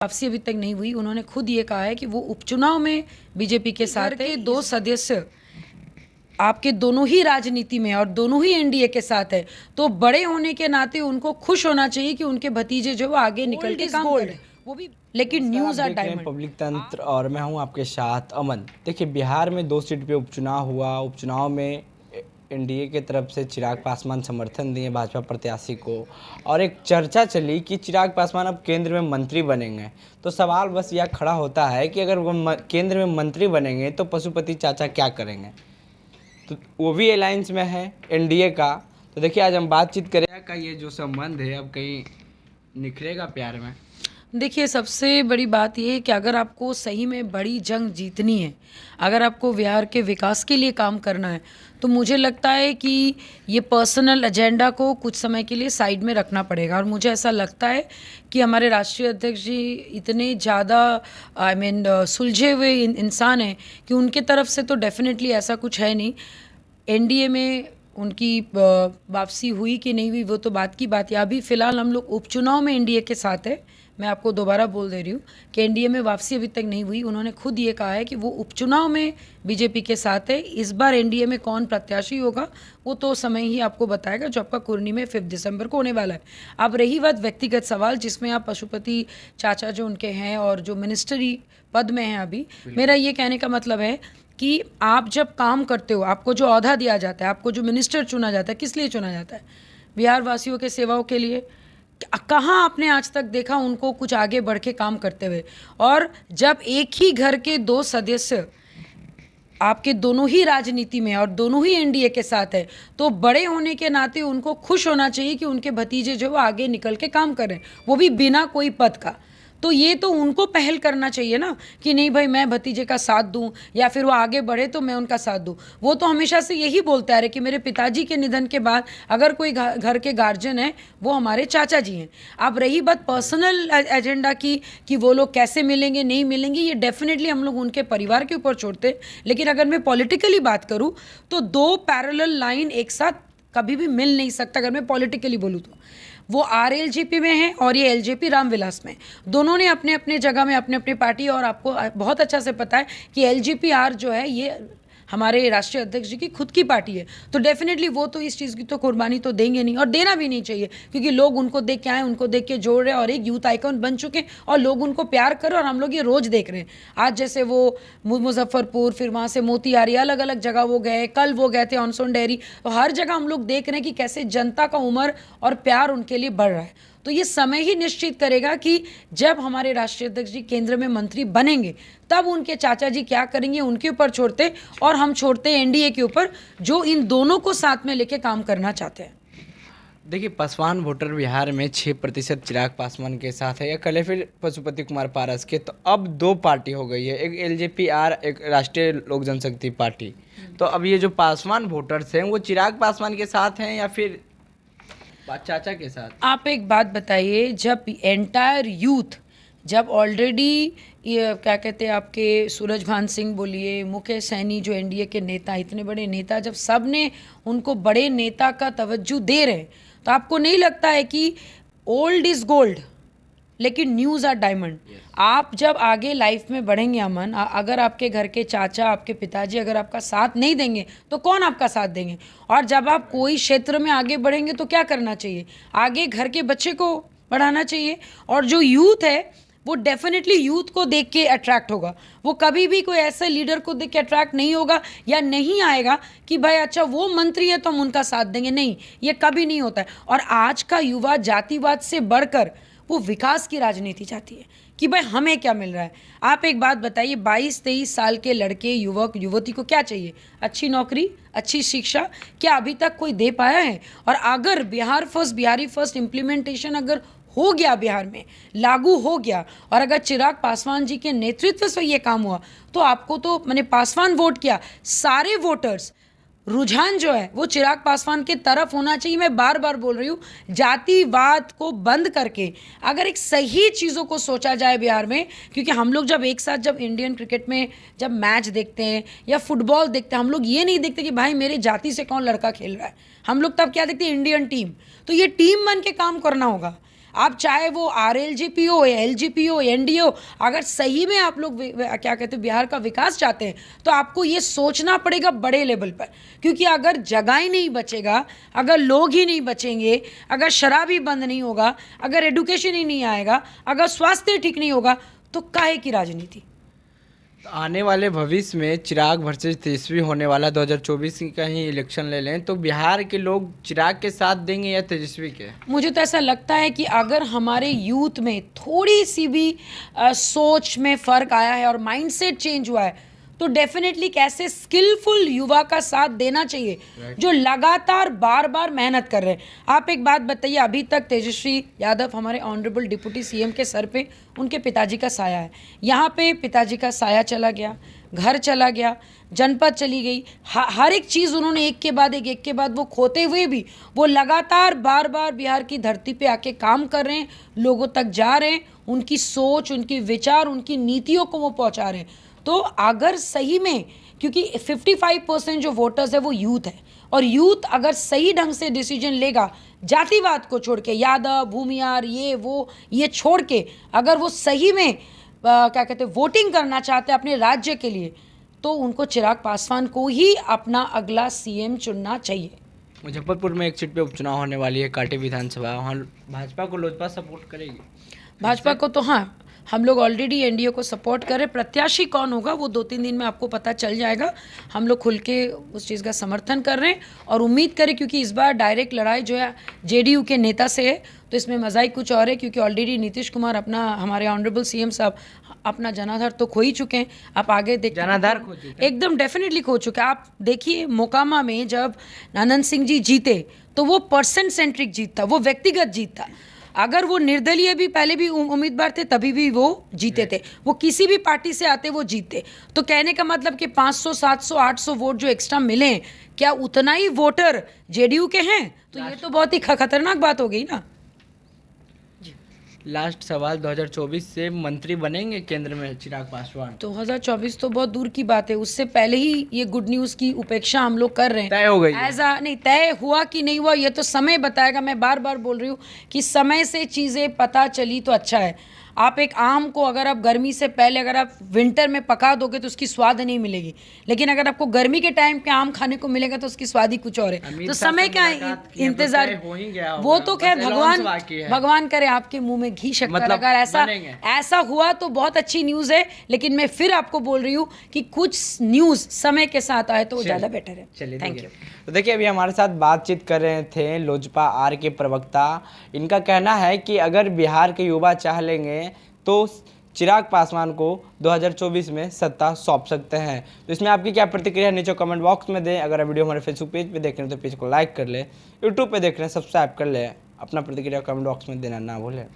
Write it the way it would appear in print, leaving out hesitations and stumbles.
वापसी अभी तक नहीं हुई। उन्होंने खुद ये कहा है कि वो उपचुनाव में बीजेपी के साथ के 2 सदस्य आपके दोनों ही राजनीति में और दोनों ही एनडीए के साथ है, तो बड़े होने के नाते उनको खुश होना चाहिए कि उनके भतीजे जो वो आगे निकल के काम करें, वो भी। लेकिन न्यूज़ आर डायमंड पब्लिक तंत्र और मैं हूं आपके साथ अमन। देखिए, बिहार में 2 सीट पे उपचुनाव हुआ। उपचुनाव में एनडीए के तरफ से चिराग पासवान समर्थन दिए भाजपा प्रत्याशी को, और एक चर्चा चली कि चिराग पासवान अब केंद्र में मंत्री बनेंगे। तो सवाल बस यह खड़ा होता है कि अगर वो केंद्र में मंत्री बनेंगे तो पशुपति चाचा क्या करेंगे, तो वो भी अलायंस में है एनडीए का। तो देखिए, आज हम बातचीत करें का ये जो संबंध है अब कहीं निखरेगा प्यार में। देखिए, सबसे बड़ी बात यह है कि अगर आपको सही में बड़ी जंग जीतनी है, अगर आपको बिहार के विकास के लिए काम करना है, तो मुझे लगता है कि ये पर्सनल एजेंडा को कुछ समय के लिए साइड में रखना पड़ेगा। और मुझे ऐसा लगता है कि हमारे राष्ट्रीय अध्यक्ष जी इतने ज़्यादा सुलझे हुए इंसान हैं कि उनके तरफ से तो डेफिनेटली ऐसा कुछ है नहीं। एनडीए में उनकी वापसी हुई कि नहीं हुई वो तो बात की बात है। अभी फ़िलहाल हम लोग उपचुनाव में एनडीए के साथ है। मैं आपको दोबारा बोल दे रही हूँ कि एनडीए में वापसी अभी तक नहीं हुई। उन्होंने खुद ये कहा है कि वो उपचुनाव में बीजेपी के साथ है। इस बार एनडीए में कौन प्रत्याशी होगा वो तो समय ही आपको बताएगा, जो आपका कुर्नी में 5 दिसंबर को होने वाला है। अब रही बात व्यक्तिगत सवाल, जिसमें आप पशुपति चाचा जो उनके हैं और जो मिनिस्ट्री पद में हैं अभी, मेरा ये कहने का मतलब है कि आप जब काम करते हो, आपको जो ओहदा दिया जाता है, आपको जो मिनिस्टर चुना जाता है, किस लिए चुना जाता है? बिहार वासियों के सेवाओं के लिए। कहाँ आपने आज तक देखा उनको कुछ आगे बढ़ के काम करते हुए? और जब एक ही घर के 2 सदस्य आपके दोनों ही राजनीति में और दोनों ही एनडीए के साथ है, तो बड़े होने के नाते उनको खुश होना चाहिए कि उनके भतीजे जो वो आगे निकल के काम करें, वो भी बिना कोई पद का। तो ये तो उनको पहल करना चाहिए ना कि नहीं भाई मैं भतीजे का साथ दूं, या फिर वो आगे बढ़े तो मैं उनका साथ दूं। वो तो हमेशा से यही बोलते आ रहे कि मेरे पिताजी के निधन के बाद अगर कोई घर के गार्जियन है वो हमारे चाचा जी हैं। अब रही बात पर्सनल एजेंडा की कि वो लोग कैसे मिलेंगे नहीं मिलेंगे, ये डेफिनेटली हम लोग उनके परिवार के ऊपर छोड़ते। लेकिन अगर मैं पॉलिटिकली बात करूँ तो 2 पैरेलल लाइन एक साथ कभी भी मिल नहीं सकता। अगर मैं पॉलिटिकली बोलूँ तो वो आरएलजेपी में है और ये एलजेपी रामविलास में। दोनों ने अपने अपने जगह में अपने अपनी पार्टी, और आपको बहुत अच्छा से पता है कि एलजेपी आर जो है ये हमारे राष्ट्रीय अध्यक्ष जी की खुद की पार्टी है। तो डेफिनेटली वो तो इस चीज़ की तो कुर्बानी तो देंगे नहीं, और देना भी नहीं चाहिए, क्योंकि लोग उनको देख के आए, उनको देख के जोड़ रहे हैं और एक यूथ आइकॉन बन चुके हैं और लोग उनको प्यार कर रहे हैं। और हम लोग ये रोज़ देख रहे हैं। आज जैसे वो मुजफ्फरपुर, फिर वहाँ से मोतिहारी, अलग अलग जगह वो गए, कल वो गए थे ऑनसोन डेयरी। तो हर जगह हम लोग देख रहे हैं कि कैसे जनता का उम्र और प्यार उनके लिए बढ़ रहा है। तो ये समय ही निश्चित करेगा कि जब हमारे राष्ट्रीय अध्यक्ष जी केंद्र में मंत्री बनेंगे तब उनके चाचा जी क्या करेंगे उनके ऊपर छोड़ते, और हम छोड़ते एनडीए के ऊपर जो इन दोनों को साथ में लेके काम करना चाहते हैं। देखिए, पासवान वोटर बिहार में 6% चिराग पासवान के साथ है, या कल फिर पशुपति कुमार पारस के। तो अब 2 पार्टी हो गई है, एक एलजेपी आर, एक राष्ट्रीय लोक जनशक्ति पार्टी। तो अब ये जो पासवान वोटर्स हैं वो चिराग पासवान के साथ हैं या फिर चाचा के साथ? आप एक बात बताइए, जब एंटायर यूथ, जब ऑलरेडी ये क्या कहते हैं आपके सूरजभान सिंह बोलिए, मुकेश सैनी जो एनडीए के नेता, इतने बड़े नेता, जब सब ने उनको बड़े नेता का तवज्जो दे रहे हैं, तो आपको नहीं लगता है कि ओल्ड इज गोल्ड लेकिन न्यूज़ आर डायमंड? आप जब आगे लाइफ में बढ़ेंगे अमन, अगर आपके घर के चाचा, आपके पिताजी अगर आपका साथ नहीं देंगे तो कौन आपका साथ देंगे? और जब आप कोई क्षेत्र में आगे बढ़ेंगे तो क्या करना चाहिए? आगे घर के बच्चे को बढ़ाना चाहिए। और जो यूथ है वो डेफिनेटली यूथ को देख के अट्रैक्ट होगा। वो कभी भी कोई ऐसे लीडर को देख के अट्रैक्ट नहीं होगा या नहीं आएगा कि भाई अच्छा वो मंत्री है तो हम उनका साथ देंगे। नहीं, ये कभी नहीं होता है। और आज का युवा जातिवाद से बढ़कर वो विकास की राजनीति चाहती है कि भाई हमें क्या मिल रहा है। आप एक बात बताइए, 22-23 साल के लड़के, युवक युवती को क्या चाहिए? अच्छी नौकरी, अच्छी शिक्षा। क्या अभी तक कोई दे पाया है? और अगर Bihar first, Bihari first implementation अगर हो गया, बिहार में लागू हो गया, और अगर चिराग पासवान जी के नेतृत्व से ये काम हुआ, तो आपको तो मैंने पासवान वोट किया, सारे वोटर्स रुझान जो है वो चिराग पासवान के तरफ होना चाहिए। मैं बार बार बोल रही हूँ, जातिवाद को बंद करके अगर एक सही चीज़ों को सोचा जाए बिहार में, क्योंकि हम लोग जब एक साथ जब इंडियन क्रिकेट में जब मैच देखते हैं या फुटबॉल देखते हैं, हम लोग ये नहीं देखते कि भाई मेरे जाति से कौन लड़का खेल रहा है। हम लोग तब क्या देखते हैं? Indian team. तो ये टीम बन के काम करना होगा। आप चाहे वो RLJP हो, LJP हो, NDA हो, अगर सही में आप लोग क्या कहते हैं बिहार का विकास चाहते हैं तो आपको ये सोचना पड़ेगा बड़े लेवल पर, क्योंकि अगर जगह ही नहीं बचेगा, अगर लोग ही नहीं बचेंगे, अगर शराब ही बंद नहीं होगा, अगर एडुकेशन ही नहीं आएगा, अगर स्वास्थ्य ठीक नहीं होगा, तो काहे की राजनीति। आने वाले भविष्य में चिराग वर्सेस तेजस्वी होने वाला 2024 का ही इलेक्शन ले लें तो बिहार के लोग चिराग के साथ देंगे या तेजस्वी के? मुझे तो ऐसा लगता है कि अगर हमारे यूथ में थोड़ी सी भी सोच में फ़र्क आया है और माइंडसेट चेंज हुआ है तो डेफिनेटली कैसे स्किलफुल युवा का साथ देना चाहिए जो लगातार बार बार मेहनत कर रहे हैं। आप एक बात बताइए, अभी तक तेजस्वी यादव हमारे ऑनरेबल डिप्टी CM के सर पे उनके पिताजी का साया है। यहाँ पे पिताजी का साया चला गया, घर चला गया, जनपद चली गई, हर एक चीज़ उन्होंने एक के बाद वो खोते हुए भी वो लगातार बार बार बिहार की धरती पे आके काम कर रहे हैं, लोगों तक जा रहे हैं, उनकी सोच, उनकी विचार, उनकी नीतियों को वो पहुँचा रहे हैं। तो अगर सही में, क्योंकि 55% जो वोटर्स है वो यूथ है, और यूथ अगर सही ढंग से डिसीजन लेगा, जातिवाद को छोड़ के, यादव भूमियार ये छोड़ के, अगर वो सही में क्या कहते हैं वोटिंग करना चाहते हैं अपने राज्य के लिए, तो उनको चिराग पासवान को ही अपना अगला CM चुनना चाहिए। मुजफ्फरपुर में एक सीट पे उपचुनाव होने वाली है, कांटी विधानसभा, वहाँ भाजपा को लोजपा सपोर्ट करेगी? भाजपा को तो हाँ, हम लोग ऑलरेडी NDA को सपोर्ट करें। प्रत्याशी कौन होगा वो 2-3 दिन में आपको पता चल जाएगा। हम लोग खुल के उस चीज़ का समर्थन कर रहे हैं और उम्मीद करें, क्योंकि इस बार डायरेक्ट लड़ाई जो है JDU के नेता से है, तो इसमें मज़ा ही कुछ और है, क्योंकि ऑलरेडी नीतीश कुमार अपना, हमारे ऑनरेबल CM साहब अपना जनाधार तो खो ही चुके हैं। आप आगे देख, जनाधार खो चुके, एकदम डेफिनेटली खो चुके हैं। आप देखिए मोकामा में जब आनंद सिंह जी जीते तो वो पर्सेंट सेंट्रिक जीत था, वो व्यक्तिगत जीत था। अगर वो निर्दलीय भी पहले भी उम्मीदवार थे तभी भी वो जीते थे, वो किसी भी पार्टी से आते वो जीते। तो कहने का मतलब कि 500, 700, 800 वोट जो एक्स्ट्रा मिले, क्या उतना ही वोटर JDU के हैं? तो ये तो बहुत ही खतरनाक बात हो गई ना। लास्ट सवाल, 2024 से मंत्री बनेंगे केंद्र में चिराग पासवान? 2024 तो बहुत दूर की बात है, उससे पहले ही ये गुड न्यूज़ की उपेक्षा हम लोग कर रहे हैं। तय हो गई नहीं, तय हुआ कि नहीं हुआ ये तो समय बताएगा। मैं बार बार बोल रही हूँ कि समय से चीज़ें पता चली तो अच्छा है। आप एक आम को अगर आप गर्मी से पहले अगर आप विंटर में पका दोगे तो उसकी स्वाद नहीं मिलेगी, लेकिन अगर आपको गर्मी के टाइम पे आम खाने को मिलेगा तो उसकी स्वाद ही कुछ और है। तो समय का इंतजार, वो तो खैर भगवान करे आपके मुंह में घी शक्कर, मतलब अगर ऐसा हुआ तो बहुत अच्छी न्यूज़ है। लेकिन मैं फिर आपको बोल रही हूँ कि कुछ न्यूज़ समय के साथ आए तो वो ज़्यादा बेटर है। चलिए, थैंक यू। तो देखिए, अभी हमारे साथ बातचीत कर रहे थे लोजपा R के प्रवक्ता। इनका कहना है कि अगर बिहार के युवा चाह लेंगे तो चिराग पासवान को 2024 में सत्ता सौंप सकते हैं। तो इसमें आपकी क्या प्रतिक्रिया है नीचे कमेंट बॉक्स में दें। अगर आप वीडियो हमारे फेसबुक पेज पे देख रहे हैं तो पेज को लाइक कर ले, यूट्यूब पे देख रहे हैं सब्सक्राइब कर ले। अपना प्रतिक्रिया कमेंट बॉक्स में देना ना भूलें।